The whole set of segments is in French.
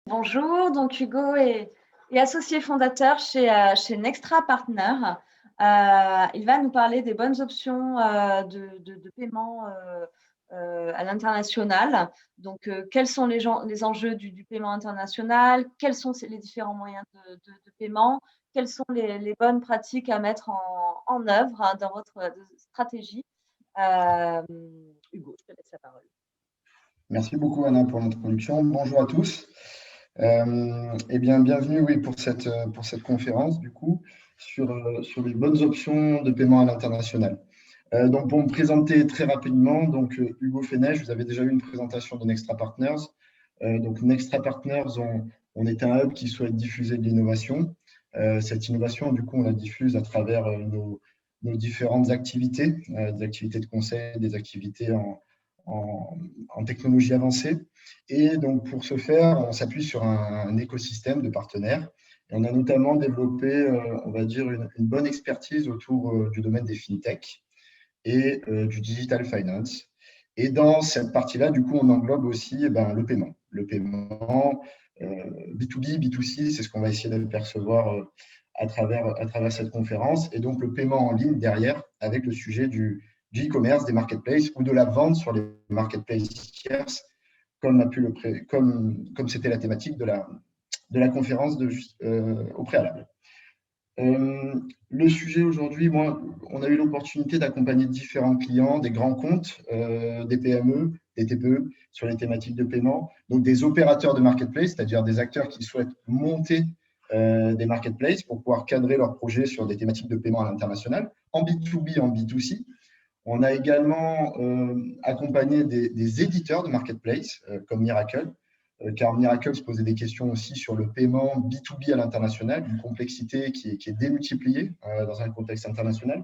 Bonjour, donc Hugo est associé fondateur chez Nextra Partners. Il va nous parler des bonnes options de paiement à l'international. Donc, quels sont les enjeux du paiement international? Quels sont les différents moyens de paiement? Quelles sont les bonnes pratiques à mettre en œuvre dans votre stratégie? Hugo, je te laisse la parole. Merci beaucoup Anna pour l'introduction. Bonjour à tous. Bienvenue pour cette conférence du coup sur les bonnes options de paiement à l'international. Donc pour me présenter très rapidement, Hugo Fenet, vous avez déjà eu une présentation de Nextra Partners. Donc Nextra Partners, on est un hub qui souhaite diffuser de l'innovation. Cette innovation, du coup, on la diffuse à travers nos différentes activités, des activités de conseil, des activités en technologie avancée. Et donc, pour ce faire, on s'appuie sur un écosystème de partenaires. Et on a notamment développé, on va dire, une bonne expertise autour du domaine des fintech et du digital finance. Et dans cette partie-là, du coup, on englobe aussi le paiement. Le paiement B2B, B2C, c'est ce qu'on va essayer de percevoir à travers cette conférence. Et donc, le paiement en ligne derrière, avec le sujet du e-commerce, des marketplaces ou de la vente sur les marketplaces tierces, comme c'était la thématique de la conférence au préalable. Le sujet aujourd'hui, on a eu l'opportunité d'accompagner différents clients, des grands comptes, des PME, des TPE sur les thématiques de paiement, donc des opérateurs de marketplace, c'est-à-dire des acteurs qui souhaitent monter des marketplaces pour pouvoir cadrer leurs projets sur des thématiques de paiement à l'international, en B2B, en B2C. On a également accompagné des éditeurs de marketplace comme Miracle, car Miracle se posait des questions aussi sur le paiement B2B à l'international, une complexité qui est démultipliée dans un contexte international.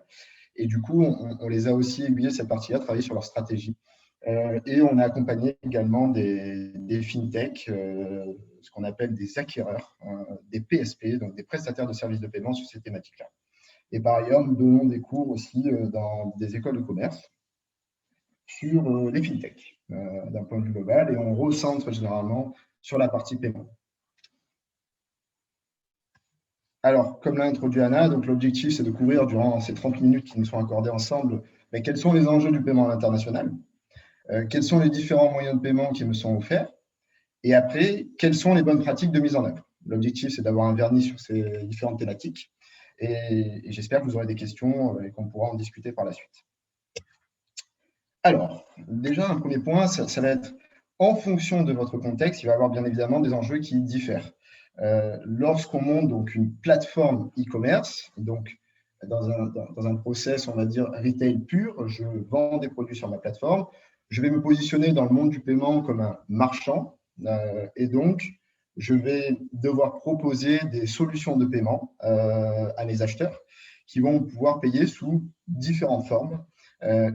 Et du coup, on les a aussi aiguillés cette partie-là, travailler sur leur stratégie. Et on a accompagné également des fintech, ce qu'on appelle des acquéreurs, des PSP, donc des prestataires de services de paiement sur ces thématiques-là. Et par ailleurs, nous donnons des cours aussi dans des écoles de commerce sur les fintech d'un point de vue global, et on recentre généralement sur la partie paiement. Alors, comme l'a introduit Anna, donc l'objectif, c'est de couvrir durant ces 30 minutes qui nous sont accordées ensemble, mais quels sont les enjeux du paiement à l'international, quels sont les différents moyens de paiement qui me sont offerts, et après, quelles sont les bonnes pratiques de mise en œuvre. L'objectif, c'est d'avoir un vernis sur ces différentes thématiques, et j'espère que vous aurez des questions et qu'on pourra en discuter par la suite. Alors, déjà, un premier point, ça va être en fonction de votre contexte, il va y avoir bien évidemment des enjeux qui diffèrent. Lorsqu'on monte donc une plateforme e-commerce, donc dans un process, on va dire retail pur, je vends des produits sur ma plateforme, je vais me positionner dans le monde du paiement comme un marchand, et donc je vais devoir proposer des solutions de paiement à mes acheteurs qui vont pouvoir payer sous différentes formes.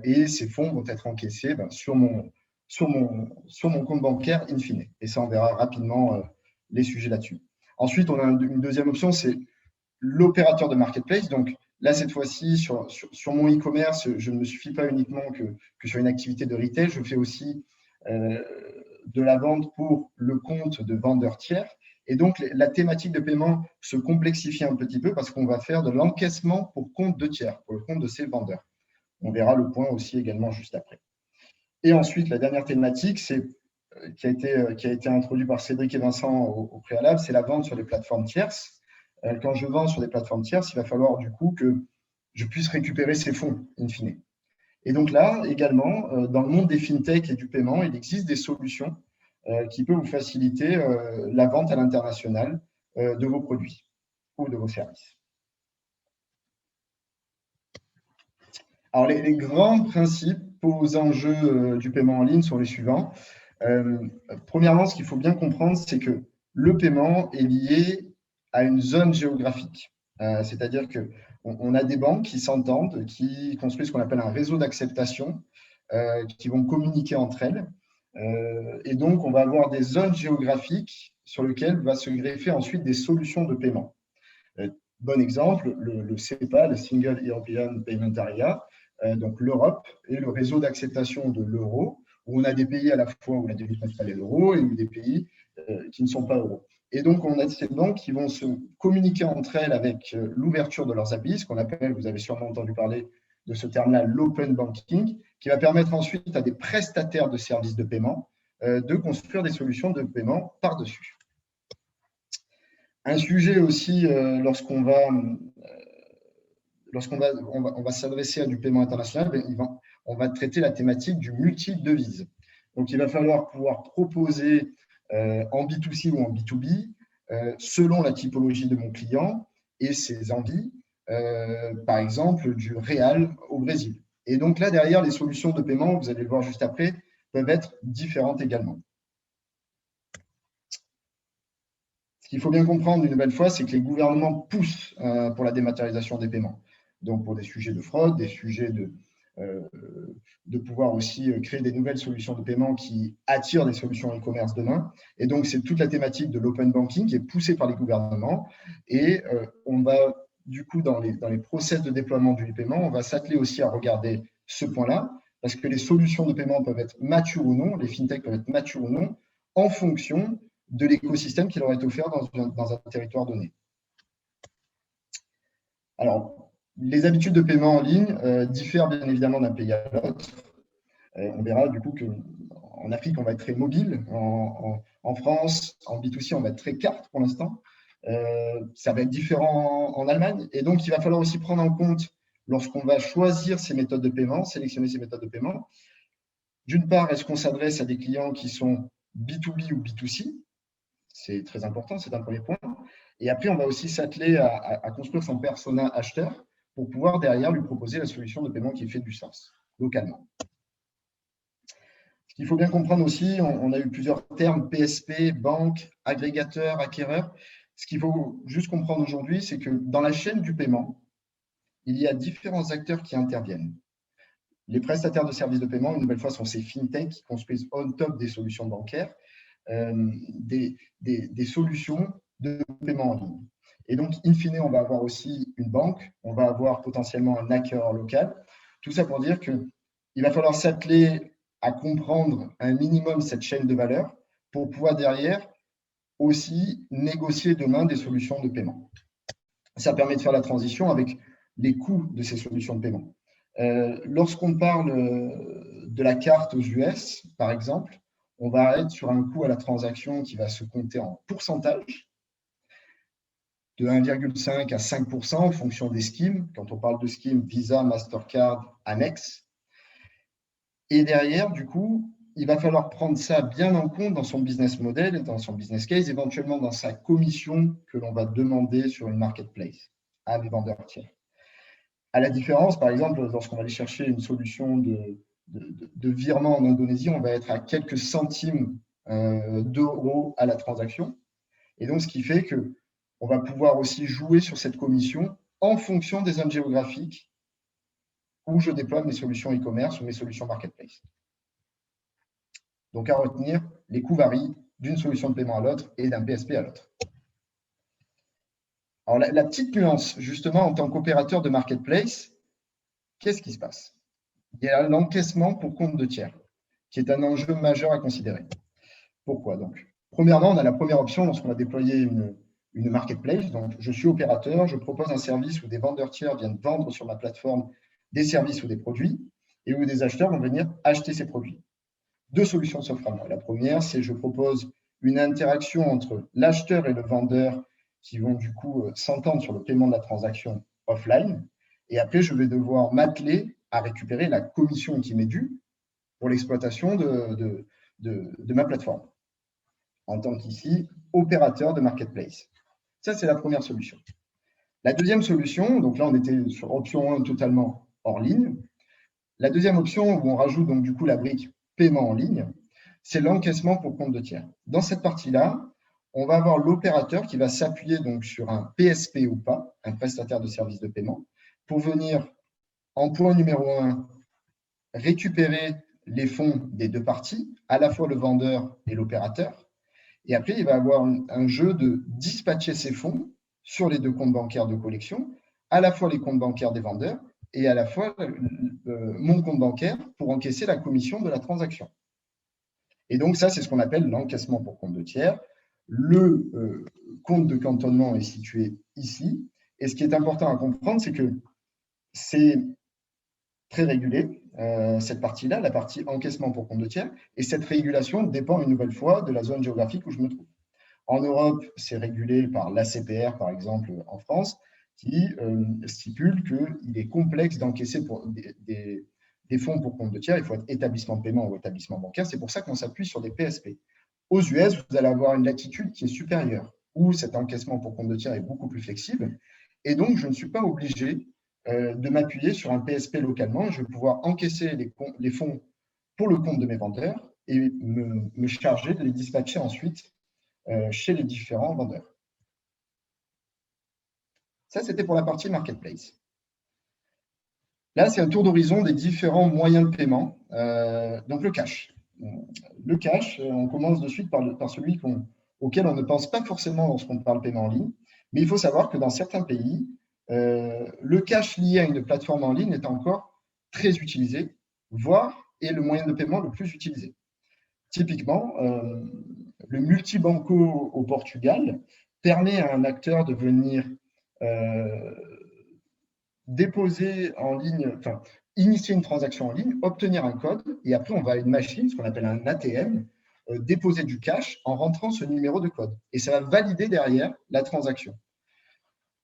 Et ces fonds vont être encaissés sur mon compte bancaire in fine. Et ça, on verra rapidement les sujets là-dessus. Ensuite, on a une deuxième option, c'est l'opérateur de marketplace. Donc là, cette fois-ci, sur mon e-commerce, je ne me suffis pas uniquement que sur une activité de retail, je fais aussi de la vente pour le compte de vendeurs tiers. Et donc, la thématique de paiement se complexifie un petit peu parce qu'on va faire de l'encaissement pour compte de tiers, pour le compte de ces vendeurs. On verra le point aussi également juste après. Et ensuite, la dernière thématique, qui a été introduite par Cédric et Vincent au préalable, c'est la vente sur les plateformes tierces. Quand je vends sur des plateformes tierces, il va falloir du coup que je puisse récupérer ces fonds, in fine. Et donc là, également, dans le monde des fintech et du paiement, il existe des solutions qui peuvent vous faciliter la vente à l'international de vos produits ou de vos services. Alors, les grands principaux enjeux du paiement en ligne sont les suivants. Premièrement, ce qu'il faut bien comprendre, c'est que le paiement est lié à une zone géographique. C'est-à-dire qu'on a des banques qui s'entendent, qui construisent ce qu'on appelle un réseau d'acceptation, qui vont communiquer entre elles. Et donc, on va avoir des zones géographiques sur lesquelles va se greffer ensuite des solutions de paiement. Bon exemple, le SEPA, le Single European Payment Area, donc l'Europe et le réseau d'acceptation de l'euro, où on a des pays à la fois où la devise principale est l'euro et des pays qui ne sont pas euros. Et donc, on a ces banques qui vont se communiquer entre elles avec l'ouverture de leurs API, ce qu'on appelle, vous avez sûrement entendu parler de ce terme-là, l'open banking, qui va permettre ensuite à des prestataires de services de paiement de construire des solutions de paiement par-dessus. Un sujet aussi, lorsqu'on va s'adresser à du paiement international, on va traiter la thématique du multi-devise. Donc, il va falloir pouvoir proposer en B2C ou en B2B, selon la typologie de mon client et ses envies, par exemple, du réal au Brésil. Et donc là, derrière, les solutions de paiement, vous allez le voir juste après, peuvent être différentes également. Ce qu'il faut bien comprendre une nouvelle fois, c'est que les gouvernements poussent pour la dématérialisation des paiements. Donc, pour des sujets de fraude, des sujets de pouvoir aussi créer des nouvelles solutions de paiement qui attirent des solutions e-commerce demain. Et donc, c'est toute la thématique de l'open banking qui est poussée par les gouvernements. Et on va, du coup, dans les process de déploiement du paiement, on va s'atteler aussi à regarder ce point-là, parce que les solutions de paiement peuvent être matures ou non, les fintechs peuvent être matures ou non, en fonction de l'écosystème qui leur est offert dans un territoire donné. Alors, les habitudes de paiement en ligne diffèrent bien évidemment d'un pays à l'autre. On verra du coup qu'en Afrique, on va être très mobile. En France, en B2C, on va être très carte pour l'instant. Ça va être différent en Allemagne. Et donc, il va falloir aussi prendre en compte, lorsqu'on va choisir ces méthodes de paiement, sélectionner ces méthodes de paiement, d'une part, est-ce qu'on s'adresse à des clients qui sont B2B ou B2C? C'est très important, c'est un premier point. Et après, on va aussi s'atteler à construire son persona acheteur pour pouvoir derrière lui proposer la solution de paiement qui fait du sens localement. Ce qu'il faut bien comprendre aussi, on a eu plusieurs termes, PSP, banque, agrégateur, acquéreur. Ce qu'il faut juste comprendre aujourd'hui, c'est que dans la chaîne du paiement, il y a différents acteurs qui interviennent. Les prestataires de services de paiement, une nouvelle fois, sont ces fintechs qui construisent on top des solutions bancaires, des solutions de paiement en ligne. Et donc, in fine, on va avoir aussi une banque, on va avoir potentiellement un acquéreur local. Tout ça pour dire qu'il va falloir s'atteler à comprendre un minimum cette chaîne de valeur pour pouvoir derrière aussi négocier demain des solutions de paiement. Ça permet de faire la transition avec les coûts de ces solutions de paiement. Lorsqu'on parle de la carte aux US, par exemple, on va être sur un coût à la transaction qui va se compter en pourcentage de 1,5 à 5% en fonction des schemes. Quand on parle de schemes, Visa, Mastercard, Amex. Et derrière, du coup, il va falloir prendre ça bien en compte dans son business model et dans son business case, éventuellement dans sa commission que l'on va demander sur une marketplace à des vendeurs tiers. À la différence, par exemple, lorsqu'on va aller chercher une solution de virement en Indonésie, on va être à quelques centimes d'euros à la transaction. Et donc, ce qui fait qu'on va pouvoir aussi jouer sur cette commission en fonction des zones géographiques où je déploie mes solutions e-commerce ou mes solutions marketplace. Donc, à retenir, les coûts varient d'une solution de paiement à l'autre et d'un PSP à l'autre. Alors, la petite nuance, justement, en tant qu'opérateur de marketplace, qu'est-ce qui se passe? Il y a l'encaissement pour compte de tiers, qui est un enjeu majeur à considérer. Pourquoi donc? Premièrement, on a la première option lorsqu'on va déployer une marketplace. Donc, je suis opérateur, je propose un service où des vendeurs tiers viennent vendre sur ma plateforme des services ou des produits et où des acheteurs vont venir acheter ces produits. Deux solutions s'offrent à moi. La première, c'est je propose une interaction entre l'acheteur et le vendeur qui vont du coup s'entendre sur le paiement de la transaction offline. Et après, je vais devoir m'atteler à récupérer la commission qui m'est due pour l'exploitation de ma plateforme en tant qu'ici opérateur de marketplace. Ça, c'est la première solution. La deuxième solution, donc là, on était sur option 1 totalement hors ligne. La deuxième option, où on rajoute donc du coup la brique paiement en ligne, c'est l'encaissement pour compte de tiers. Dans cette partie-là, on va avoir l'opérateur qui va s'appuyer donc sur un PSP ou pas, un prestataire de services de paiement, pour venir, en point numéro 1, récupérer les fonds des deux parties, à la fois le vendeur et l'opérateur. Et après, il va avoir un jeu de dispatcher ces fonds sur les deux comptes bancaires de collection, à la fois les comptes bancaires des vendeurs et à la fois mon compte bancaire pour encaisser la commission de la transaction. Et donc, ça, c'est ce qu'on appelle l'encaissement pour compte de tiers. Le compte de cantonnement est situé ici. Et ce qui est important à comprendre, c'est que c'est très régulé, cette partie-là, la partie encaissement pour compte de tiers. Et cette régulation dépend une nouvelle fois de la zone géographique où je me trouve. En Europe, c'est régulé par l'ACPR, par exemple, en France, qui stipule qu'il est complexe d'encaisser des fonds pour compte de tiers. Il faut être établissement de paiement ou établissement bancaire. C'est pour ça qu'on s'appuie sur des PSP. Aux US, vous allez avoir une latitude qui est supérieure, où cet encaissement pour compte de tiers est beaucoup plus flexible. Et donc, je ne suis pas obligé de m'appuyer sur un PSP localement. Je vais pouvoir encaisser les fonds pour le compte de mes vendeurs et me charger de les dispatcher ensuite chez les différents vendeurs. Ça, c'était pour la partie marketplace. Là, c'est un tour d'horizon des différents moyens de paiement. Donc, le cash. Le cash, on commence de suite par celui auquel on ne pense pas forcément lorsqu'on parle paiement en ligne. Mais il faut savoir que dans certains pays, le cash lié à une plateforme en ligne est encore très utilisé, voire est le moyen de paiement le plus utilisé. Typiquement, le multibanco au Portugal permet à un acteur de venir déposer en ligne, enfin, initier une transaction en ligne, obtenir un code, et après, on va à une machine, ce qu'on appelle un ATM, déposer du cash en rentrant ce numéro de code. Et ça va valider derrière la transaction.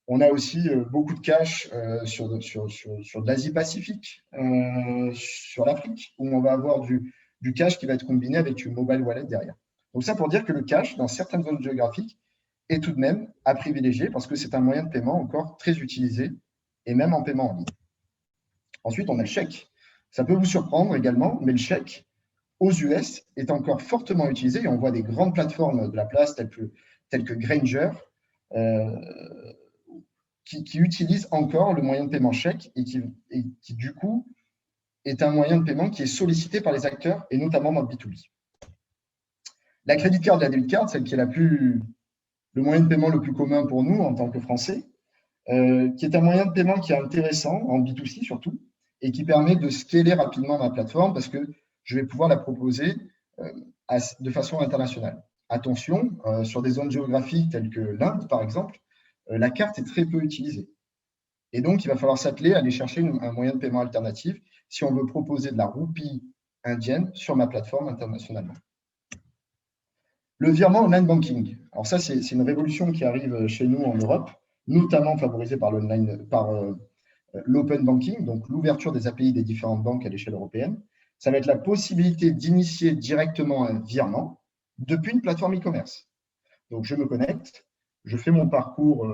On a aussi beaucoup de cash sur de l'Asie-Pacifique, sur l'Afrique, où on va avoir du cash qui va être combiné avec une mobile wallet derrière. Donc ça pour dire que le cash, dans certaines zones géographiques, est tout de même à privilégier parce que c'est un moyen de paiement encore très utilisé, et même en paiement en ligne. Ensuite, on a le chèque. Ça peut vous surprendre également, mais le chèque, aux US, est encore fortement utilisé, et on voit des grandes plateformes de la place, telles que Grainger, qui utilisent encore le moyen de paiement chèque et qui, du coup, est un moyen de paiement qui est sollicité par les acteurs, et notamment dans le B2B. La crédit card et la debit card, celle qui est le moyen de paiement le plus commun pour nous en tant que Français, qui est un moyen de paiement qui est intéressant, en B2C surtout, et qui permet de scaler rapidement ma plateforme parce que je vais pouvoir la proposer de façon internationale. Attention, sur des zones géographiques telles que l'Inde, par exemple, la carte est très peu utilisée. Et donc, il va falloir s'atteler à aller chercher un moyen de paiement alternatif si on veut proposer de la roupie indienne sur ma plateforme internationalement. Le virement online banking. Alors ça, c'est une révolution qui arrive chez nous en Europe, notamment favorisée par l'open banking, donc l'ouverture des API des différentes banques à l'échelle européenne. Ça va être la possibilité d'initier directement un virement depuis une plateforme e-commerce. Donc, je me connecte, je fais mon parcours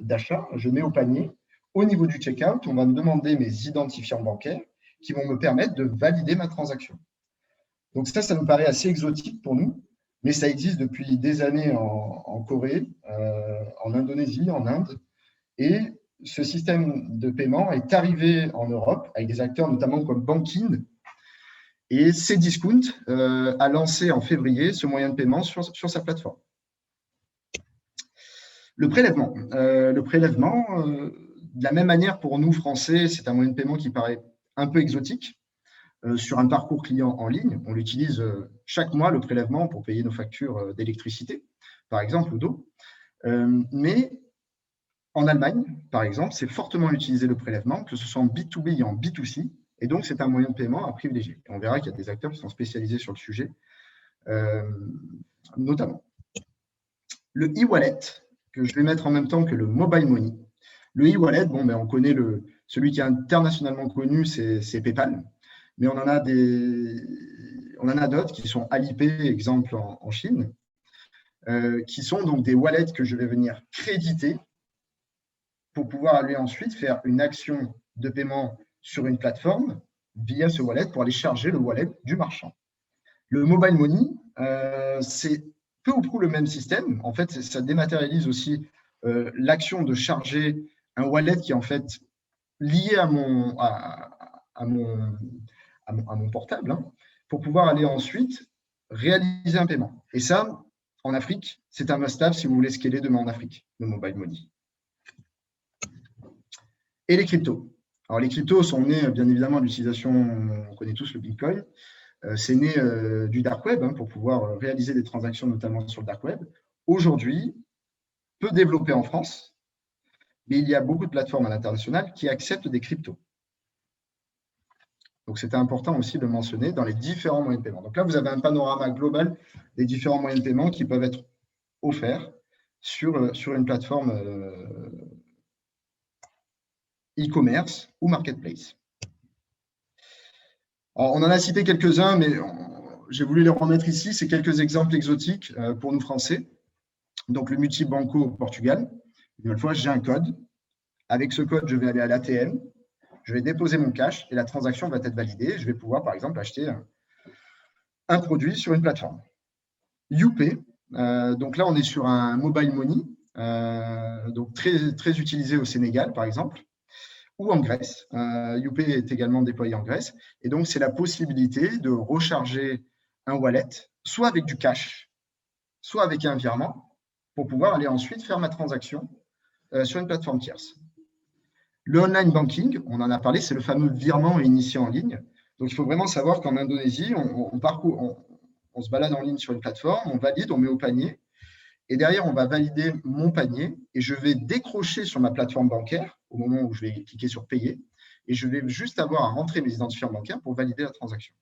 d'achat, je mets au panier. Au niveau du checkout, on va me demander mes identifiants bancaires qui vont me permettre de valider ma transaction. Donc ça nous paraît assez exotique pour nous, mais ça existe depuis des années en Corée, en Indonésie, en Inde. Et ce système de paiement est arrivé en Europe avec des acteurs notamment comme Bankin. Et Cdiscount a lancé en février ce moyen de paiement sur sa plateforme. Le prélèvement. De la même manière pour nous, Français, c'est un moyen de paiement qui paraît un peu exotique. Sur un parcours client en ligne, on l'utilise chaque mois, le prélèvement, pour payer nos factures d'électricité, par exemple, ou d'eau. Mais en Allemagne, par exemple, c'est fortement utilisé le prélèvement, que ce soit en B2B et en B2C. Et donc, c'est un moyen de paiement à privilégier. On verra qu'il y a des acteurs qui sont spécialisés sur le sujet, notamment. Le e-wallet, que je vais mettre en même temps que le mobile money. Le e-wallet, on connaît celui qui est internationalement connu, c'est PayPal. Mais on en a d'autres qui sont Alipay, exemple en Chine, qui sont donc des wallets que je vais venir créditer pour pouvoir aller ensuite faire une action de paiement sur une plateforme via ce wallet pour aller charger le wallet du marchand. Le mobile money, c'est peu ou prou le même système. En fait, ça dématérialise aussi l'action de charger un wallet qui est en fait lié à mon portable, pour pouvoir aller ensuite réaliser un paiement. Et ça, en Afrique, c'est un must-have si vous voulez scaler demain en Afrique, le mobile money. Et les cryptos. Alors, les cryptos sont nés, bien évidemment, de l'utilisation, on connaît tous le Bitcoin. C'est né du dark web pour pouvoir réaliser des transactions, notamment sur le dark web. aujourd'hui, peu développé en France, mais il y a beaucoup de plateformes à l'international qui acceptent des cryptos. Donc, c'était important aussi de mentionner dans les différents moyens de paiement. Donc là, vous avez un panorama global des différents moyens de paiement qui peuvent être offerts sur une plateforme e-commerce ou marketplace. Alors, on en a cité quelques-uns, mais j'ai voulu les remettre ici. C'est quelques exemples exotiques pour nous Français. Donc, le multibanco au Portugal. Une fois, j'ai un code. Avec ce code, je vais aller à l'ATM. Je vais déposer mon cash et la transaction va être validée. Je vais pouvoir, par exemple, acheter un produit sur une plateforme. YouPay, donc là, on est sur un mobile money, donc très, très utilisé au Sénégal, par exemple, ou en Grèce. YouPay est également déployé en Grèce. Et donc, c'est la possibilité de recharger un wallet, soit avec du cash, soit avec un virement, pour pouvoir aller ensuite faire ma transaction sur une plateforme tierce. Le online banking, on en a parlé, c'est le fameux virement initié en ligne. Donc, il faut vraiment savoir qu'en Indonésie, on se balade en ligne sur une plateforme, on valide, on met au panier. Et derrière, on va valider mon panier et je vais décrocher sur ma plateforme bancaire au moment où je vais cliquer sur payer. Et je vais juste avoir à rentrer mes identifiants bancaires pour valider la transaction.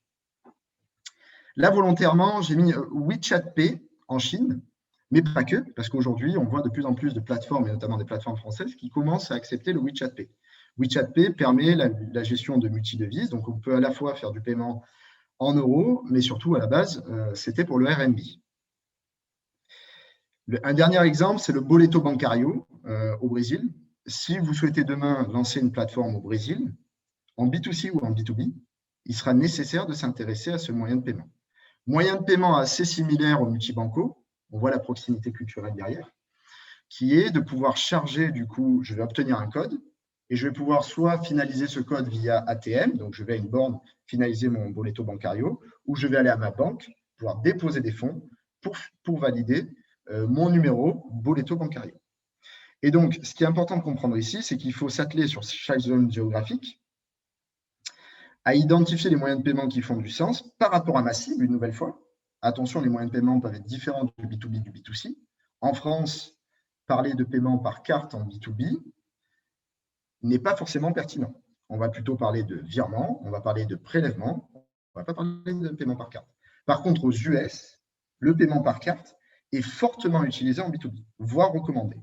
Là, volontairement, j'ai mis WeChat Pay en Chine, mais pas que, parce qu'aujourd'hui, on voit de plus en plus de plateformes, et notamment des plateformes françaises, qui commencent à accepter le WeChat Pay. WeChat Pay permet la gestion de multidevises, donc on peut à la fois faire du paiement en euros, mais surtout à la base, c'était pour le RMB. Un dernier exemple, c'est le Boleto Bancario au Brésil. Si vous souhaitez demain lancer une plateforme au Brésil, en B2C ou en B2B, il sera nécessaire de s'intéresser à ce moyen de paiement. Moyen de paiement assez similaire au multibanco, on voit la proximité culturelle derrière, qui est de pouvoir charger, du coup, je vais obtenir un code et je vais pouvoir soit finaliser ce code via ATM, donc je vais à une borne finaliser mon Boleto Bancario, ou je vais aller à ma banque, pouvoir déposer des fonds pour valider mon numéro Boleto Bancario. Et donc, ce qui est important de comprendre ici, c'est qu'il faut s'atteler sur chaque zone géographique à identifier les moyens de paiement qui font du sens par rapport à ma cible, une nouvelle fois. Attention, les moyens de paiement peuvent être différents du B2B du B2C. En France, parler de paiement par carte en B2B n'est pas forcément pertinent. On va plutôt parler de virement, on va parler de prélèvement, on ne va pas parler de paiement par carte. Par contre, aux US, le paiement par carte est fortement utilisé en B2B, voire recommandé.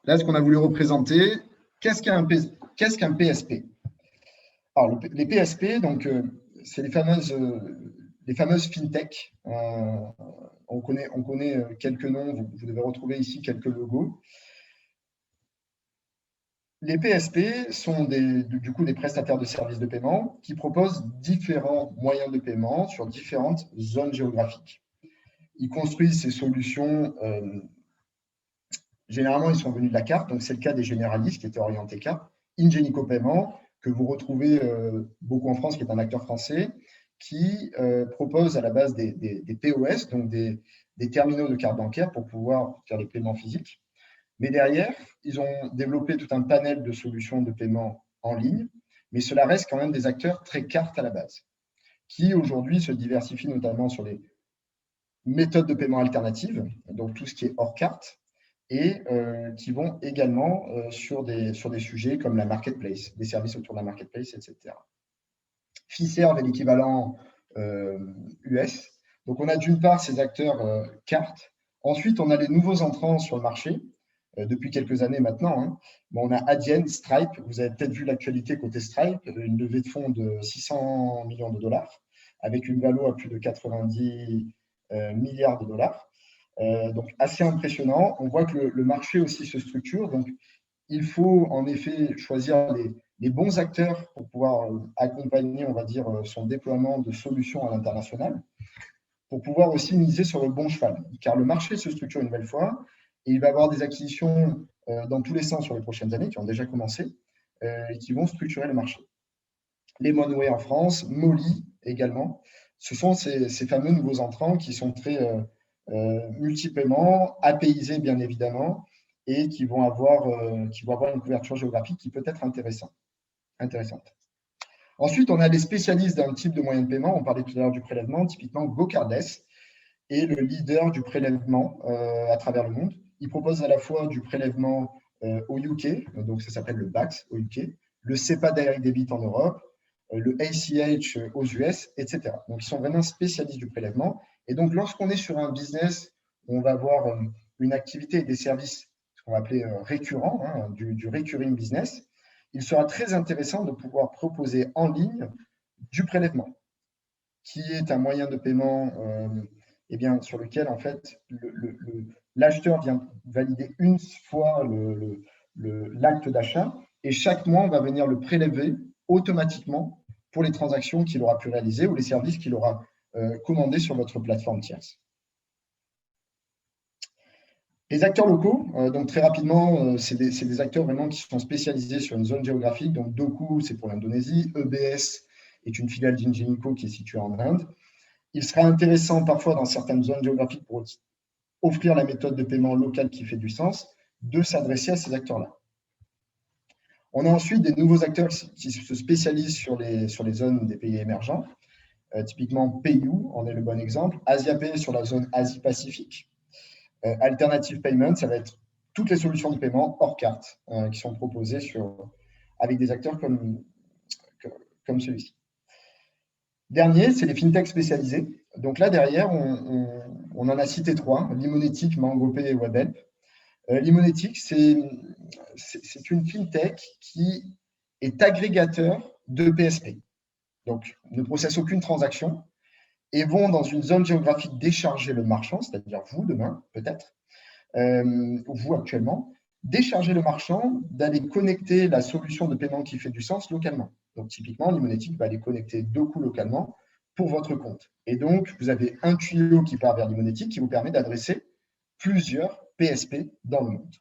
Là, ce qu'on a voulu représenter, qu'est-ce qu'un PSP? Alors, les PSP, donc, c'est les fameuses fintech. On connaît quelques noms, vous devez retrouver ici quelques logos. Les PSP sont du coup des prestataires de services de paiement qui proposent différents moyens de paiement sur différentes zones géographiques. Ils construisent ces solutions. Généralement, ils sont venus de la carte, donc c'est le cas des généralistes qui étaient orientés carte. Ingenico Paiement, que vous retrouvez beaucoup en France, qui est un acteur français, qui propose à la base des POS, donc des terminaux de carte bancaire pour pouvoir faire les paiements physiques. Mais derrière, ils ont développé tout un panel de solutions de paiement en ligne, mais cela reste quand même des acteurs très carte à la base, qui aujourd'hui se diversifient notamment sur les méthodes de paiement alternatives, donc tout ce qui est hors carte, et qui vont également sur des sujets comme la marketplace, des services autour de la marketplace, etc. Fiserv est l'équivalent US. Donc, on a d'une part ces acteurs cartes. Ensuite, on a les nouveaux entrants sur le marché, depuis quelques années maintenant. Hein. Bon, on a Adyen, Stripe. Vous avez peut-être vu l'actualité côté Stripe, une levée de fonds de 600 millions de dollars, avec une valeur à plus de 90 milliards de dollars. Donc, assez impressionnant. On voit que le marché aussi se structure. Donc, il faut en effet choisir les bons acteurs pour pouvoir accompagner, on va dire, son déploiement de solutions à l'international, pour pouvoir aussi miser sur le bon cheval. Car le marché se structure une nouvelle fois et il va y avoir des acquisitions dans tous les sens sur les prochaines années qui ont déjà commencé et qui vont structurer le marché. Les Monway en France, Molly également. Ce sont ces fameux nouveaux entrants qui sont très multi-paiements, APIsés bien évidemment, et qui vont avoir une couverture géographique qui peut être intéressante. Ensuite, on a les spécialistes d'un type de moyen de paiement. On parlait tout à l'heure du prélèvement, typiquement GoCardless est le leader du prélèvement à travers le monde. Il propose à la fois du prélèvement au UK, donc ça s'appelle le BACS au UK, le SEPA Direct Debit en Europe, le ACH aux US, etc. Donc, ils sont vraiment spécialistes du prélèvement. Et donc, lorsqu'on est sur un business où on va avoir une activité et des services, ce qu'on va appeler récurrents, hein, du recurring business, il sera très intéressant de pouvoir proposer en ligne du prélèvement, qui est un moyen de paiement eh bien, sur lequel, en fait, l'acheteur vient valider une fois l'acte d'achat et chaque mois, on va venir le prélever automatiquement pour les transactions qu'il aura pu réaliser ou les services qu'il aura commandés sur votre plateforme tierce. Les acteurs locaux, donc très rapidement, c'est des acteurs vraiment qui sont spécialisés sur une zone géographique. Donc, Doku, c'est pour l'Indonésie. EBS est une filiale d'Ingenico qui est située en Inde. Il sera intéressant parfois dans certaines zones géographiques pour offrir la méthode de paiement locale qui fait du sens, de s'adresser à ces acteurs-là. On a ensuite des nouveaux acteurs qui se spécialisent sur les zones des pays émergents. Typiquement, PayU en est le bon exemple. AsiaPay sur la zone Asie-Pacifique. Alternative Payment, ça va être toutes les solutions de paiement hors carte qui sont proposées avec des acteurs comme celui-ci. Dernier, c'est les fintechs spécialisés. Donc là, derrière, on en a cité 3, Limonetic, MangoPay et Webhelp. Limonetic, c'est une fintech qui est agrégateur de PSP. Donc, ne processe aucune transaction et vont dans une zone géographique décharger le marchand, c'est-à-dire vous demain, peut-être, ou vous actuellement, décharger le marchand d'aller connecter la solution de paiement qui fait du sens localement. Donc, typiquement, Limonetic va aller connecter Doku localement pour votre compte. Et donc, vous avez un tuyau qui part vers Limonetic qui vous permet d'adresser plusieurs PSP dans le monde.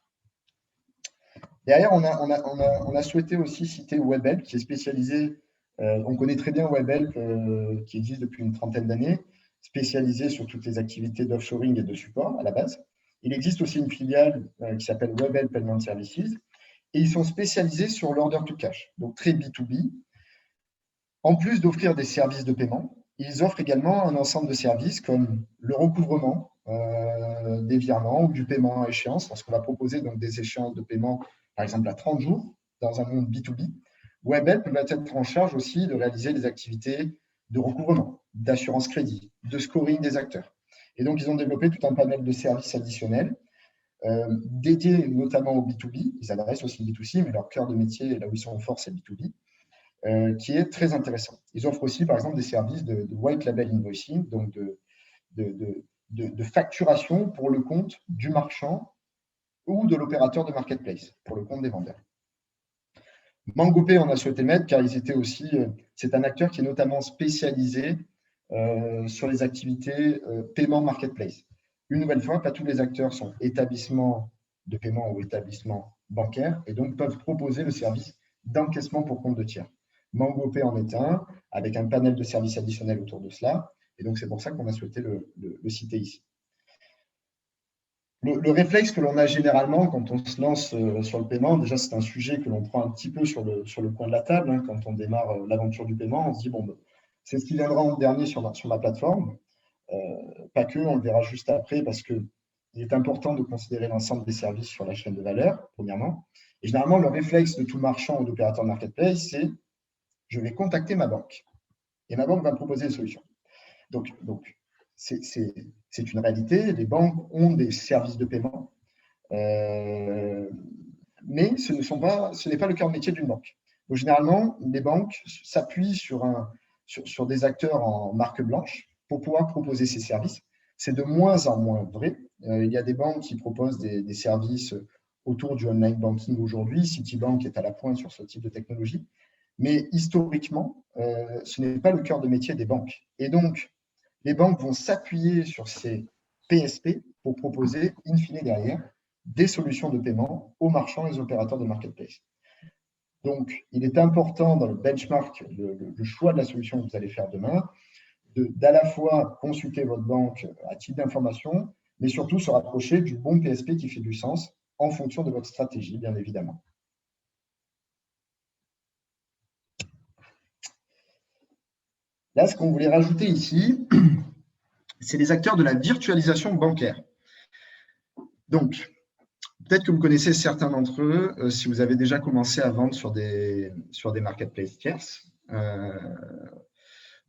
Derrière, on a souhaité aussi citer Webhelp, qui est spécialisé, on connaît très bien Webhelp, qui existe depuis une trentaine d'années, spécialisé sur toutes les activités d'offshoring et de support à la base. Il existe aussi une filiale qui s'appelle Webhelp Payment Services, et ils sont spécialisés sur l'order to cash, donc très B2B. En plus d'offrir des services de paiement, ils offrent également un ensemble de services comme le recouvrement des virements ou du paiement à échéance, lorsqu'on va proposer donc des échéances de paiement, par exemple à 30 jours, dans un monde B2B. Webhelp va être en charge aussi de réaliser des activités de recouvrement, d'assurance crédit, de scoring des acteurs. Et donc, ils ont développé tout un panel de services additionnels dédiés notamment au B2B. Ils adressent aussi le B2C, mais leur cœur de métier, là où ils sont forts, c'est B2B. Qui est très intéressant. Ils offrent aussi, par exemple, des services de white label invoicing, donc de facturation pour le compte du marchand ou de l'opérateur de marketplace, pour le compte des vendeurs. MangoPay, on a souhaité mettre, car ils étaient aussi, c'est un acteur qui est notamment spécialisé sur les activités paiement marketplace. Une nouvelle fois, pas tous les acteurs sont établissements de paiement ou établissements bancaires et donc peuvent proposer le service d'encaissement pour compte de tiers. MangoPay en est un, avec un panel de services additionnels autour de cela. Et donc, c'est pour ça qu'on a souhaité le citer ici. Le réflexe que l'on a généralement quand on se lance sur le paiement, déjà, c'est un sujet que l'on prend un petit peu sur le coin de la table. Hein, quand on démarre l'aventure du paiement, on se dit, bon, c'est ce qui viendra en dernier sur ma plateforme. Pas que, on le verra juste après, parce qu'il est important de considérer l'ensemble des services sur la chaîne de valeur, premièrement. Et généralement, le réflexe de tout marchand ou d'opérateur de marketplace, c'est je vais contacter ma banque et ma banque va me proposer une solution. Donc c'est une réalité. Les banques ont des services de paiement, mais ce n'est pas le cœur de métier d'une banque. Donc, généralement, les banques s'appuient sur des acteurs en marque blanche pour pouvoir proposer ces services. C'est de moins en moins vrai. Il y a des banques qui proposent des services autour du online banking aujourd'hui. Citibank est à la pointe sur ce type de technologie. Mais historiquement, ce n'est pas le cœur de métier des banques. Et donc, les banques vont s'appuyer sur ces PSP pour proposer, in fine derrière, des solutions de paiement aux marchands et aux opérateurs de marketplace. Donc, il est important dans le benchmark, le choix de la solution que vous allez faire demain, d'à la fois consulter votre banque à titre d'information, mais surtout se rapprocher du bon PSP qui fait du sens en fonction de votre stratégie, bien évidemment. Là, ce qu'on voulait rajouter ici, c'est les acteurs de la virtualisation bancaire. Donc, peut-être que vous connaissez certains d'entre eux si vous avez déjà commencé à vendre sur des marketplaces tierces.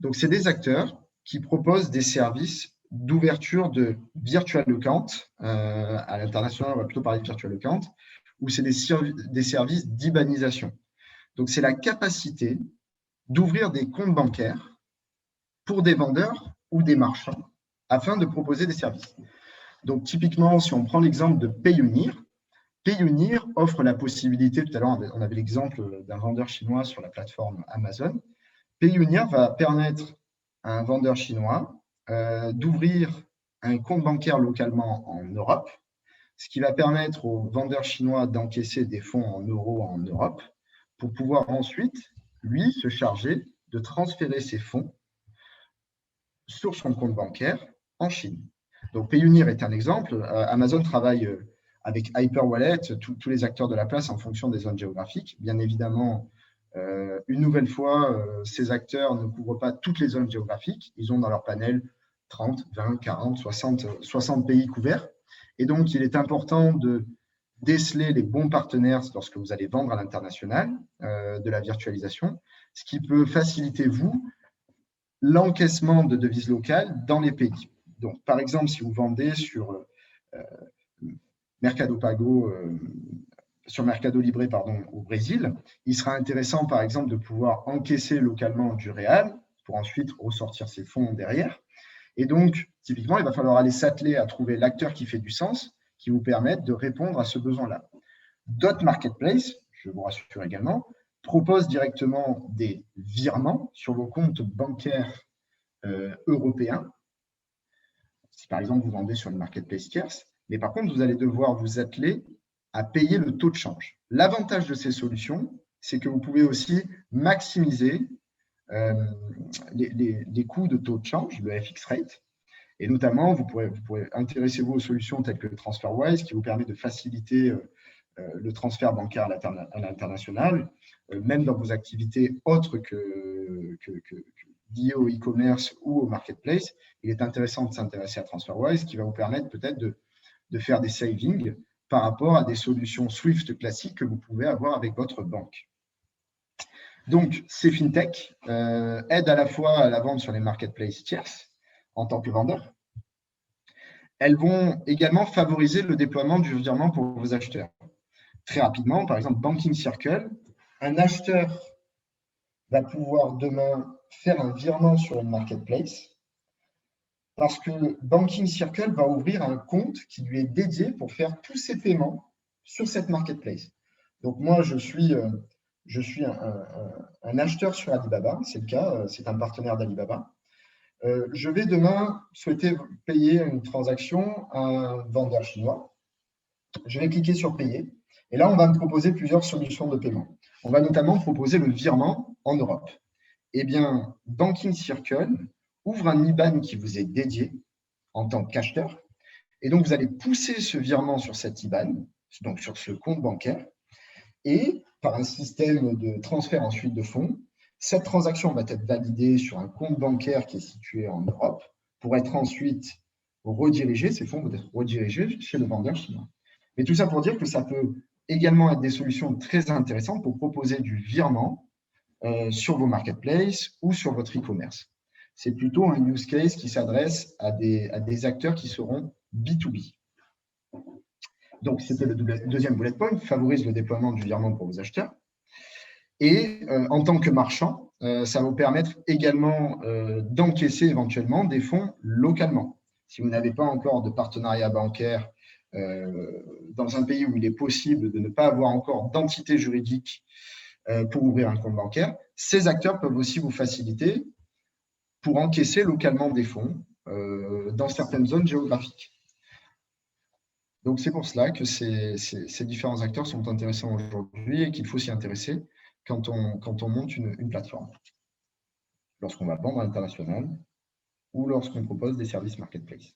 Donc, c'est des acteurs qui proposent des services d'ouverture de virtual account. À l'international, on va plutôt parler de virtual account, ou c'est des services d'IBANisation. Donc, c'est la capacité d'ouvrir des comptes bancaires pour des vendeurs ou des marchands afin de proposer des services. Donc, typiquement, si on prend l'exemple de Payoneer, Payoneer offre la possibilité, tout à l'heure, on avait l'exemple d'un vendeur chinois sur la plateforme Amazon. Payoneer va permettre à un vendeur chinois d'ouvrir un compte bancaire localement en Europe, ce qui va permettre aux vendeurs chinois d'encaisser des fonds en euros en Europe pour pouvoir ensuite, lui, se charger de transférer ses fonds sur son compte bancaire en Chine. Donc, Payoneer est un exemple. Amazon travaille avec Hyperwallet, tous les acteurs de la place en fonction des zones géographiques. Bien évidemment, une nouvelle fois, ces acteurs ne couvrent pas toutes les zones géographiques. Ils ont dans leur panel 30, 20, 40, 60 pays couverts. Et donc, il est important de déceler les bons partenaires lorsque vous allez vendre à l'international de la virtualisation, ce qui peut faciliter, vous, l'encaissement de devises locales dans les pays. Donc, par exemple, si vous vendez sur Mercado Pago, sur Mercado Libre au Brésil, il sera intéressant, par exemple, de pouvoir encaisser localement du réal pour ensuite ressortir ses fonds derrière. Et donc, typiquement, il va falloir aller s'atteler à trouver l'acteur qui fait du sens, qui vous permette de répondre à ce besoin-là. D'autres marketplaces, je vous rassure également, proposent directement des virements sur vos comptes bancaires européens. Si par exemple vous vendez sur une marketplace tierce, mais par contre vous allez devoir vous atteler à payer le taux de change. L'avantage de ces solutions, c'est que vous pouvez aussi maximiser les coûts de taux de change, le FX rate, et notamment vous pourrez intéresser-vous aux solutions telles que TransferWise qui vous permet de faciliter le transfert bancaire à l'international, même dans vos activités autres que liées au e-commerce ou au marketplace. Il est intéressant de s'intéresser à TransferWise qui va vous permettre peut-être de faire des savings par rapport à des solutions Swift classiques que vous pouvez avoir avec votre banque. Donc, ces fintech aident à la fois à la vente sur les marketplaces tierces en tant que vendeur. Elles vont également favoriser le déploiement du virement pour vos acheteurs. Très rapidement, par exemple, Banking Circle, un acheteur va pouvoir demain faire un virement sur une marketplace parce que Banking Circle va ouvrir un compte qui lui est dédié pour faire tous ses paiements sur cette marketplace. Donc moi, je suis un acheteur sur Alibaba, c'est le cas, c'est un partenaire d'Alibaba. Je vais demain souhaiter payer une transaction à un vendeur chinois. Je vais cliquer sur payer. Et là, on va me proposer plusieurs solutions de paiement. On va notamment proposer le virement en Europe. Eh bien, Banking Circle ouvre un IBAN qui vous est dédié en tant qu'acheteur. Et donc, vous allez pousser ce virement sur cet IBAN, donc sur ce compte bancaire. Et par un système de transfert ensuite de fonds, cette transaction va être validée sur un compte bancaire qui est situé en Europe pour être ensuite redirigé, ces fonds vont être redirigés chez le vendeur chinois. Mais tout ça pour dire que ça peut également être des solutions très intéressantes pour proposer du virement sur vos marketplaces ou sur votre e-commerce. C'est plutôt un use case qui s'adresse à des acteurs qui seront B2B. Donc, c'était le deuxième bullet point, favorise le déploiement du virement pour vos acheteurs. Et en tant que marchand, ça va vous permettre également d'encaisser éventuellement des fonds localement. Si vous n'avez pas encore de partenariat bancaire dans un pays où il est possible de ne pas avoir encore d'entité juridique pour ouvrir un compte bancaire, ces acteurs peuvent aussi vous faciliter pour encaisser localement des fonds dans certaines zones géographiques. Donc, c'est pour cela que ces différents acteurs sont intéressants aujourd'hui et qu'il faut s'y intéresser quand on monte une plateforme, lorsqu'on va vendre à l'international ou lorsqu'on propose des services marketplace.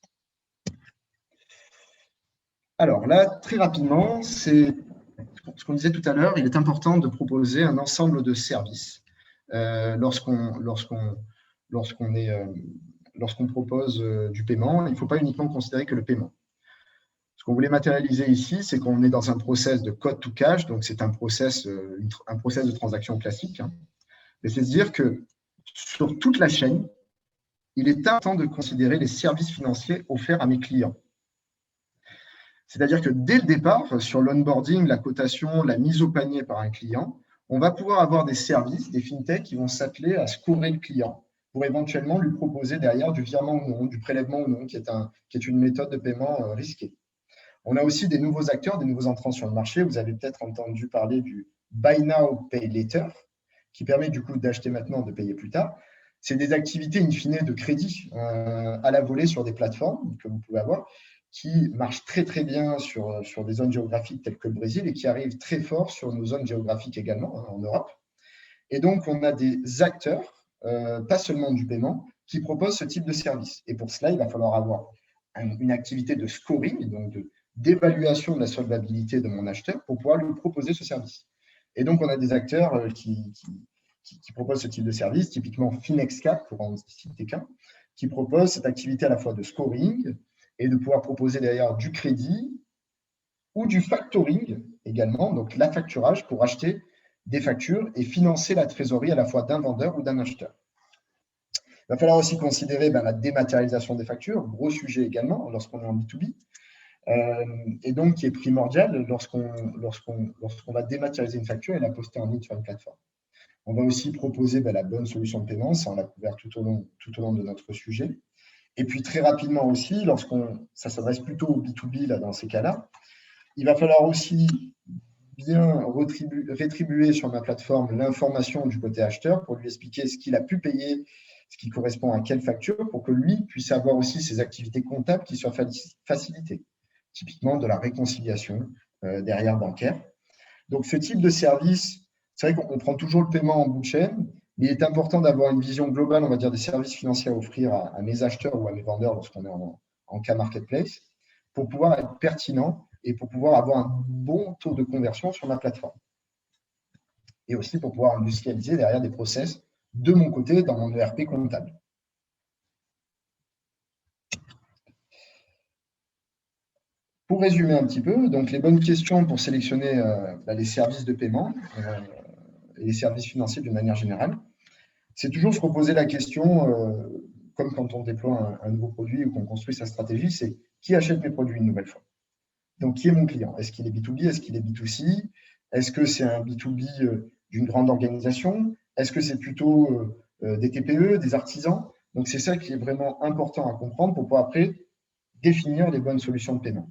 Alors là, très rapidement, c'est ce qu'on disait tout à l'heure, il est important de proposer un ensemble de services lorsqu'on lorsqu'on propose du paiement. Il ne faut pas uniquement considérer que le paiement. Ce qu'on voulait matérialiser ici, c'est qu'on est dans un process de code to cash, donc c'est un process de transaction classique. Hein. Mais c'est de dire que sur toute la chaîne, il est important de considérer les services financiers offerts à mes clients. C'est-à-dire que dès le départ, sur l'onboarding, la cotation, la mise au panier par un client, on va pouvoir avoir des services, des fintechs qui vont s'atteler à scorer le client pour éventuellement lui proposer derrière du virement ou non, du prélèvement ou non, qui est une méthode de paiement risquée. On a aussi des nouveaux acteurs, des nouveaux entrants sur le marché. Vous avez peut-être entendu parler du Buy Now, Pay Later, qui permet du coup d'acheter maintenant, de payer plus tard. C'est des activités in fine de crédit à la volée sur des plateformes que vous pouvez avoir, qui marchent très très bien sur des zones géographiques telles que le Brésil et qui arrivent très fort sur nos zones géographiques également, en Europe. Et donc, on a des acteurs, pas seulement du paiement, qui proposent ce type de service. Et pour cela, il va falloir avoir une activité de scoring, donc d'évaluation de la solvabilité de mon acheteur pour pouvoir lui proposer ce service. Et donc, on a des acteurs qui proposent ce type de service, typiquement FinexCap, pour en citer qu'un, qui propose cette activité à la fois de scoring et de pouvoir proposer derrière du crédit ou du factoring également, donc l'affacturage pour acheter des factures et financer la trésorerie à la fois d'un vendeur ou d'un acheteur. Il va falloir aussi considérer la dématérialisation des factures, gros sujet également lorsqu'on est en B2B, et donc qui est primordial lorsqu'on va dématérialiser une facture et la poster en ligne sur une plateforme. On va aussi proposer la bonne solution de paiement, ça on l'a couvert tout au long de notre sujet. Et puis très rapidement aussi, ça s'adresse plutôt au B2B là, dans ces cas-là, il va falloir aussi bien rétribuer sur ma plateforme l'information du côté acheteur pour lui expliquer ce qu'il a pu payer, ce qui correspond à quelle facture, pour que lui puisse avoir aussi ses activités comptables qui soient facilitées, typiquement de la réconciliation derrière bancaire. Donc ce type de service, c'est vrai qu'on prend toujours le paiement en bout de chaîne, mais il est important d'avoir une vision globale, on va dire, des services financiers à offrir à mes acheteurs ou à mes vendeurs lorsqu'on est en cas marketplace, pour pouvoir être pertinent et pour pouvoir avoir un bon taux de conversion sur ma plateforme. Et aussi pour pouvoir industrialiser derrière des process de mon côté dans mon ERP comptable. Pour résumer un petit peu, donc les bonnes questions pour sélectionner les services de paiement et les services financiers d'une manière générale, c'est toujours se reposer la question, comme quand on déploie un nouveau produit ou qu'on construit sa stratégie, c'est qui achète mes produits une nouvelle fois? Donc, qui est mon client? Est-ce qu'il est B2B? Est-ce qu'il est B2C? Est-ce que c'est un B2B d'une grande organisation? Est-ce que c'est plutôt des TPE, des artisans? Donc, c'est ça qui est vraiment important à comprendre pour pouvoir après définir les bonnes solutions de paiement.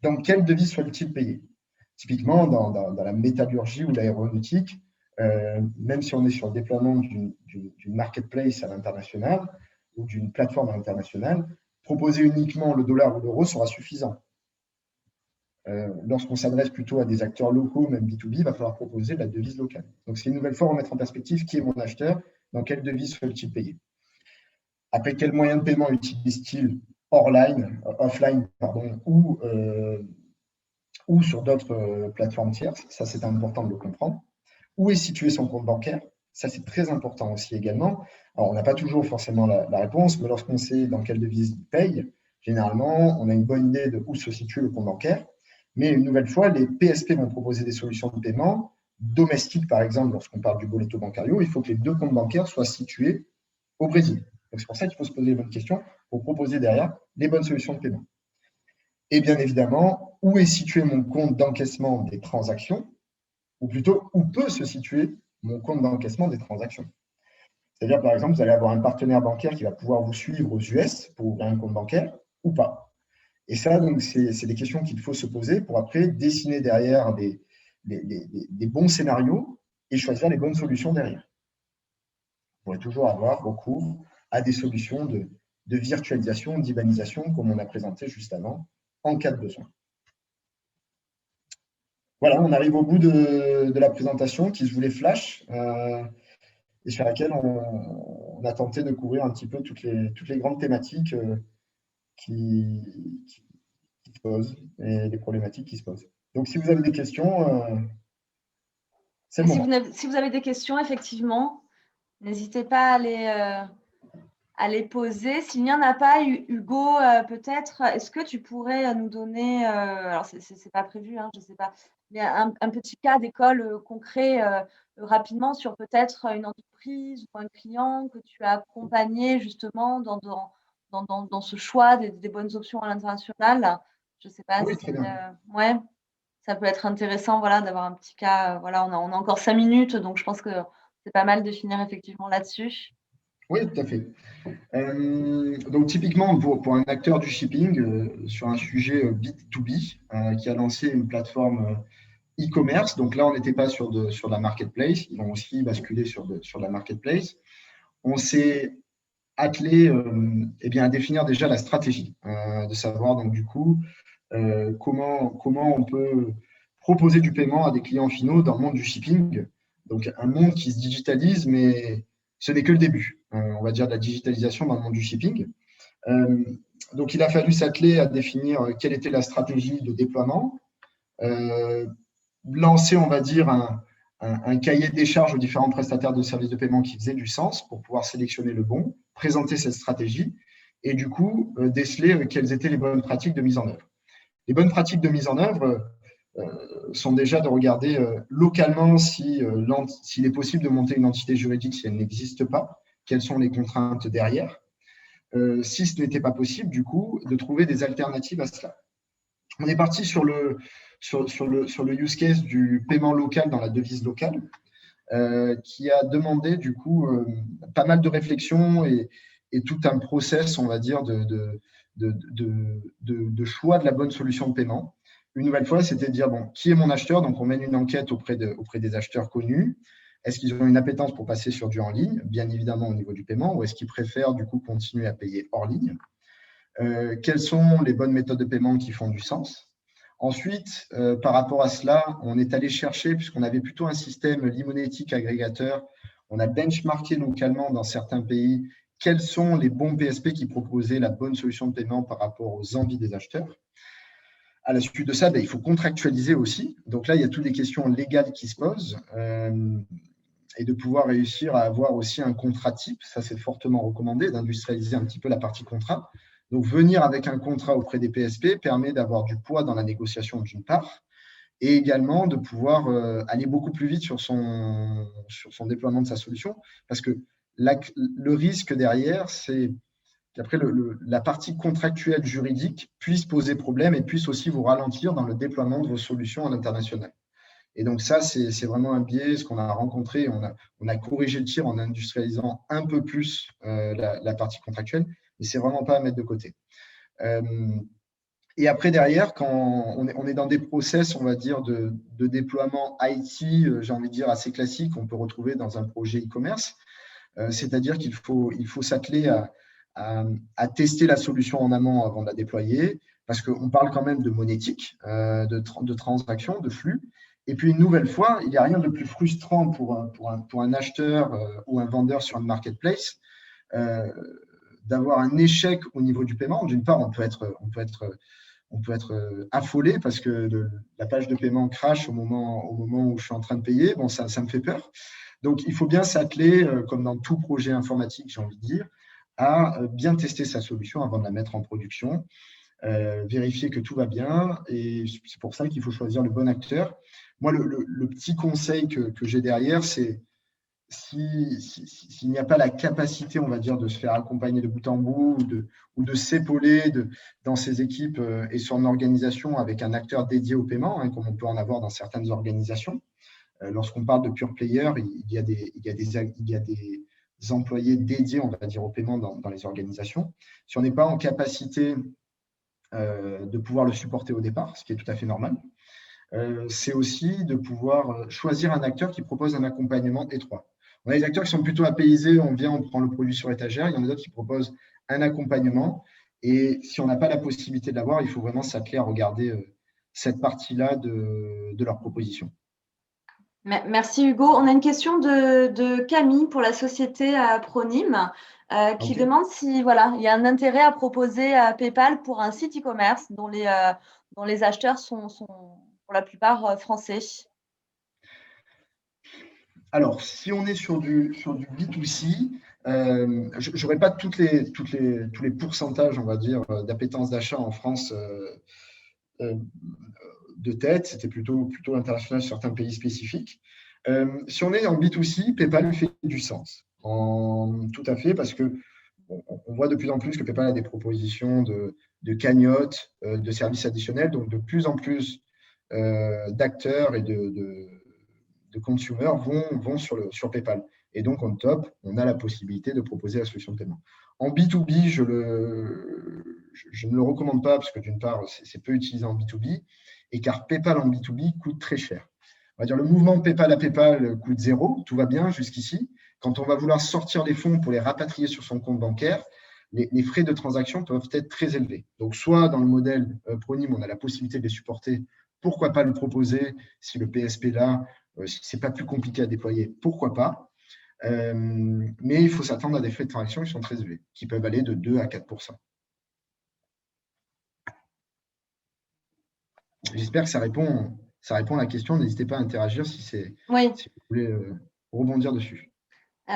Dans quelle devise soit-il payé? Typiquement, dans la métallurgie ou l'aéronautique, même si on est sur le déploiement d'une marketplace à l'international ou d'une plateforme à l'international, proposer uniquement le dollar ou l'euro sera suffisant. Lorsqu'on s'adresse plutôt à des acteurs locaux, même B2B, il va falloir proposer la devise locale. Donc, c'est une nouvelle fois remettre en perspective qui est mon acheteur, dans quelle devise souhaite-t-il payer. Après, quel moyen de paiement utilise-t-il offline, ou sur d'autres plateformes tierces? Ça, c'est important de le comprendre. Où est situé son compte bancaire? Ça, c'est très important aussi également. Alors, on n'a pas toujours forcément la réponse, mais lorsqu'on sait dans quelle devise il paye, généralement, on a une bonne idée de où se situe le compte bancaire. Mais une nouvelle fois, les PSP vont proposer des solutions de paiement domestiques, par exemple, lorsqu'on parle du Boleto Bancario, il faut que les deux comptes bancaires soient situés au Brésil. Donc, c'est pour ça qu'il faut se poser les bonnes questions pour proposer derrière les bonnes solutions de paiement. Et bien évidemment, où est situé mon compte d'encaissement des transactions, ou plutôt, où peut se situer mon compte d'encaissement des transactions. C'est-à-dire, par exemple, vous allez avoir un partenaire bancaire qui va pouvoir vous suivre aux US pour ouvrir un compte bancaire ou pas. Et ça, donc, c'est des questions qu'il faut se poser pour après dessiner derrière des bons scénarios et choisir les bonnes solutions derrière. Vous pourrez toujours avoir recours à des solutions de virtualisation, d'IBANisation, comme on a présenté juste avant, en cas de besoin. Voilà, on arrive au bout de la présentation qui se voulait flash et sur laquelle on a tenté de couvrir un petit peu toutes les grandes thématiques qui se posent et les problématiques qui se posent. Donc, si vous avez des questions, c'est le moment. Si vous avez des questions, effectivement, n'hésitez pas à à les poser. S'il n'y en a pas, Hugo, peut-être, est-ce que tu pourrais nous donner, alors c'est pas prévu, hein, je ne sais pas, mais un petit cas d'école concret rapidement sur peut-être une entreprise ou un client que tu as accompagné justement dans ce choix des bonnes options à l'international. Je ne sais pas Oui, si, très bien. ouais, ça peut être intéressant, voilà, d'avoir un petit cas. Voilà, on a encore 5 minutes, donc je pense que c'est pas mal de finir effectivement là-dessus. Oui, tout à fait. Donc typiquement pour un acteur du shipping sur un sujet B2B qui a lancé une plateforme e-commerce, donc là on n'était pas sur la marketplace, ils ont aussi basculé sur la marketplace. On s'est attelé eh bien, à définir déjà la stratégie, de savoir donc du coup comment on peut proposer du paiement à des clients finaux dans le monde du shipping. Donc, un monde qui se digitalise, mais ce n'est que le début, on va dire, de la digitalisation dans le monde du shipping. Euh, donc, il a fallu s'atteler à définir quelle était la stratégie de déploiement, euh, lancer, on va dire, un cahier des charges aux différents prestataires de services de paiement qui faisaient du sens pour pouvoir sélectionner le bon, présenter cette stratégie et du coup déceler quelles étaient les bonnes pratiques de mise en œuvre. Les bonnes pratiques de mise en œuvre sont déjà de regarder localement s'il est possible de monter une entité juridique si elle n'existe pas, quelles sont les contraintes derrière. Si ce n'était pas possible, du coup, de trouver des alternatives à cela. On est parti sur le use case du paiement local dans la devise locale, qui a demandé du coup pas mal de réflexions et tout un process, on va dire, de choix de la bonne solution de paiement. Une nouvelle fois, c'était de dire, bon, qui est mon acheteur? Donc, on mène une enquête auprès des acheteurs connus. Est-ce qu'ils ont une appétence pour passer sur du en ligne, bien évidemment au niveau du paiement, ou est-ce qu'ils préfèrent du coup continuer à payer hors ligne? Quelles sont les bonnes méthodes de paiement qui font du sens? Ensuite, par rapport à cela, on est allé chercher, puisqu'on avait plutôt un système limonétique agrégateur, on a benchmarké localement dans certains pays quels sont les bons PSP qui proposaient la bonne solution de paiement par rapport aux envies des acheteurs. À la suite de ça, il faut contractualiser aussi. Donc là, il y a toutes les questions légales qui se posent et de pouvoir réussir à avoir aussi un contrat type. Ça, c'est fortement recommandé d'industrialiser un petit peu la partie contrat. Donc, venir avec un contrat auprès des PSP permet d'avoir du poids dans la négociation d'une part et également de pouvoir aller beaucoup plus vite sur son déploiement de sa solution parce que le risque derrière, c'est qu'après la partie contractuelle juridique puisse poser problème et puisse aussi vous ralentir dans le déploiement de vos solutions à l'international. Et donc ça, c'est vraiment un biais, ce qu'on a rencontré. On a corrigé le tir en industrialisant un peu plus la partie contractuelle, mais c'est vraiment pas à mettre de côté. Et après, derrière, quand on est dans des process, on va dire, de déploiement IT, j'ai envie de dire, assez classique, on peut retrouver dans un projet e-commerce, c'est-à-dire qu'il faut s'atteler à tester la solution en amont avant de la déployer, parce qu'on parle quand même de monétique, de transactions, de flux. Et puis, une nouvelle fois, il n'y a rien de plus frustrant pour un acheteur ou un vendeur sur une marketplace d'avoir un échec au niveau du paiement. D'une part, on peut être affolé parce que la page de paiement crash au moment où je suis en train de payer. Bon, ça me fait peur. Donc, il faut bien s'atteler, comme dans tout projet informatique, j'ai envie de dire, à bien tester sa solution avant de la mettre en production, vérifier que tout va bien. Et c'est pour ça qu'il faut choisir le bon acteur. Moi, le petit conseil que j'ai derrière, c'est s'il n'y a pas la capacité, on va dire, de se faire accompagner de bout en bout ou de s'épauler dans ses équipes et son organisation avec un acteur dédié au paiement, hein, comme on peut en avoir dans certaines organisations. Lorsqu'on parle de pure player, il y a des employés dédiés, on va dire, au paiement dans les organisations. Si on n'est pas en capacité de pouvoir le supporter au départ, ce qui est tout à fait normal, c'est aussi de pouvoir choisir un acteur qui propose un accompagnement étroit. On a des acteurs qui sont plutôt apaisés, on vient, on prend le produit sur étagère. Il y en a d'autres qui proposent un accompagnement. Et si on n'a pas la possibilité de l'avoir, il faut vraiment s'atteler à regarder cette partie-là de leur proposition. Merci Hugo. On a une question de Camille pour la société Pronim qui demande si voilà, il y a un intérêt à proposer à PayPal pour un site e-commerce dont les acheteurs sont pour la plupart français. Alors, si on est sur du B2C, Je n'aurai pas tous les pourcentages, on va dire, d'appétence d'achat en France de tête. C'était plutôt international sur certains pays spécifiques. Si on est en B2C, PayPal fait du sens. Tout à fait, parce que on voit de plus en plus que PayPal a des propositions de cagnotte, de services additionnels, donc de plus en plus d'acteurs et de consumers vont sur PayPal. Et donc, on top, on a la possibilité de proposer la solution de paiement. En B2B, je ne le recommande pas parce que d'une part, c'est peu utilisé en B2B et car PayPal en B2B coûte très cher. On va dire le mouvement de PayPal à PayPal coûte 0, tout va bien jusqu'ici. Quand on va vouloir sortir les fonds pour les rapatrier sur son compte bancaire, les frais de transaction peuvent être très élevés. Donc, soit dans le modèle Pronim, on a la possibilité de les supporter. Pourquoi pas le proposer si le PSP là, si ce n'est pas plus compliqué à déployer, pourquoi pas. Mais il faut s'attendre à des frais de transaction qui sont très élevés, qui peuvent aller de 2 à 4%. J'espère que ça répond à la question. N'hésitez pas à interagir si vous voulez rebondir dessus.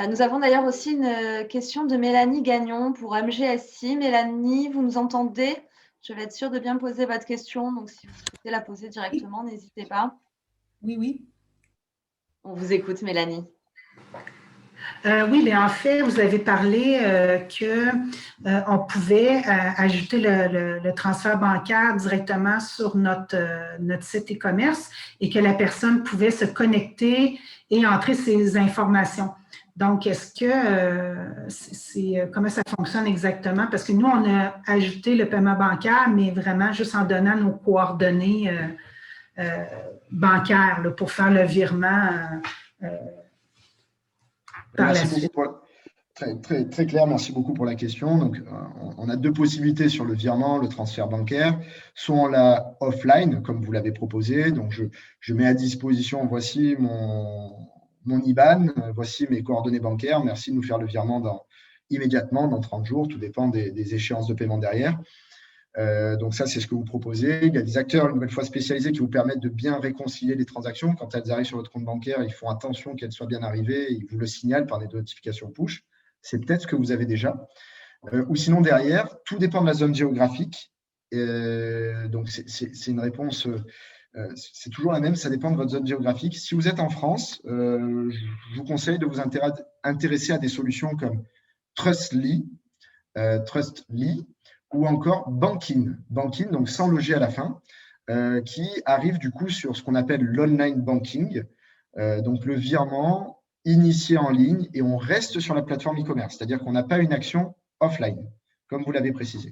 Nous avons d'ailleurs aussi une question de Mélanie Gagnon pour MGSI. Mélanie, vous nous entendez? Je vais être sûre de bien poser votre question. Donc, si vous souhaitez la poser directement, n'hésitez pas. Oui. On vous écoute, Mélanie. Oui, mais en fait, vous avez parlé qu'on pouvait ajouter le transfert bancaire directement sur notre site e-commerce et que la personne pouvait se connecter et entrer ses informations. Donc, est-ce que comment ça fonctionne exactement? Parce que nous, on a ajouté le paiement bancaire, mais vraiment juste en donnant nos coordonnées bancaires là, pour faire le virement par la suite. Très clair, merci beaucoup pour la question. Donc, on a deux possibilités sur le virement, le transfert bancaire. Soit on l'a offline, comme vous l'avez proposé. Donc, je mets à disposition, voici mon IBAN, voici mes coordonnées bancaires. Merci de nous faire le virement immédiatement, dans 30 jours. Tout dépend des échéances de paiement derrière. Donc, ça, c'est ce que vous proposez. Il y a des acteurs, une nouvelle fois spécialisés, qui vous permettent de bien réconcilier les transactions. Quand elles arrivent sur votre compte bancaire, ils font attention qu'elles soient bien arrivées. Ils vous le signalent par des notifications push. C'est peut-être ce que vous avez déjà. Ou sinon, derrière, tout dépend de la zone géographique. Donc, c'est une réponse, c'est toujours la même, ça dépend de votre zone géographique. Si vous êtes en France, je vous conseille de vous intéresser à des solutions comme Trustly ou encore Bankin, donc sans loger à la fin, qui arrive du coup sur ce qu'on appelle l'online banking, donc le virement initié en ligne et on reste sur la plateforme e-commerce, c'est-à-dire qu'on n'a pas une action offline, comme vous l'avez précisé.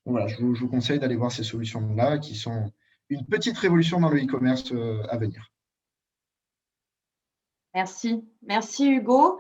Donc voilà, je vous conseille d'aller voir ces solutions-là qui sont une petite révolution dans le e-commerce à venir. Merci Hugo.